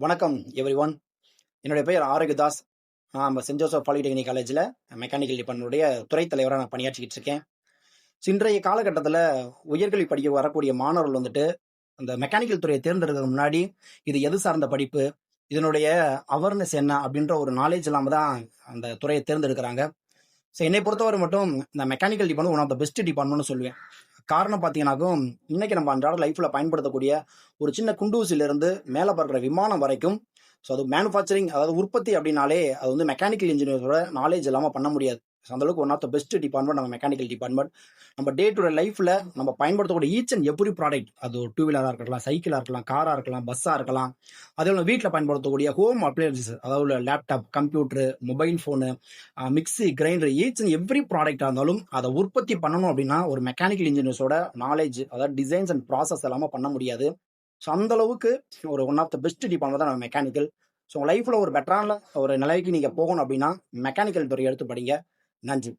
வணக்கம் every one. என்னுடைய பெயர் ஆரோக்கியதாஸ். நான் நம்ம சென்ட் ஜோசப் பாலிடெக்னிக் காலேஜில் மெக்கானிக்கல் டிபார்ட்மெண்ட்டுடைய துறைத் தலைவராக நான் பணியாற்றிக்கிட்டு இருக்கேன். இன்றைய காலகட்டத்தில் உயர்கல்வி படிக்க வரக்கூடிய மாணவர்கள் வந்துட்டு அந்த மெக்கானிக்கல் துறையை தேர்ந்தெடுக்கிறதுக்கு முன்னாடி இது எது சார்ந்த படிப்பு, இதனுடைய அவேர்னஸ் என்ன அப்படின்ற ஒரு நாலேஜ் இல்லாமல் தான் அந்த துறையை தேர்ந்தெடுக்கிறாங்க. ஸோ என்னை பொறுத்தவரை மட்டும் இந்த mechanical department one of the best டிபார்ட்மெண்ட்னு சொல்லுவேன். காரணம் பார்த்தீங்கன்னாக்கும் இன்னைக்கு நம்ம அன்றாட லைஃப்பில் பயன்படுத்தக்கூடிய ஒரு சின்ன குண்டூசிலிருந்து மேலே பறக்கிற விமானம் வரைக்கும், ஸோ அது மேனுஃபேக்சரிங், அதாவது உற்பத்தி அப்படின்னாலே அது வந்து மெக்கானிக்கல் இன்ஜினியரோட நாலேஜ் இல்லாமல் பண்ண முடியாது. ஸோ அந்தளவுக்கு one of the best department நம்ம மெக்கானிக்கல் டிபார்ட்மெண்ட். நம்ம டே டு டே லைஃப்பில் நம்ம பயன்படுத்தக்கூடிய ஈச் அண்ட் எவ்ரி ப்ராடக்ட், அது ஒரு டூ வீலராக இருக்கலாம், சைக்கிளாக இருக்கலாம், காராக இருக்கலாம், பஸ்ஸாக இருக்கலாம், அதே போல் வீட்டில் பயன்படுத்தக்கூடிய ஹோம் அப்ளையன்சஸ், அதாவது laptop, computer, mobile phone, mixie, grinder, each and every ப்ராடக்டாக இருந்தாலும் அதை உற்பத்தி பண்ணணும் அப்படின்னா ஒரு மெக்கானிக்கல் இன்ஜினியர்ஸோட நாலேஜ், அதாவது டிசைன்ஸ் அண்ட் ப்ராசஸ் எல்லாமே பண்ண முடியாது. ஸோ அந்த அளவுக்கு ஒரு one of the best department தான் நம்ம மெக்கானிக்கல். ஸோ உங்கள் லைஃப்பில் ஒரு பெட்டரான ஒரு நிலைக்கு நீங்கள் போகணும் அப்படின்னா மெக்கானிக்கல் துறையை எடுத்து படிங்க. நன்றி.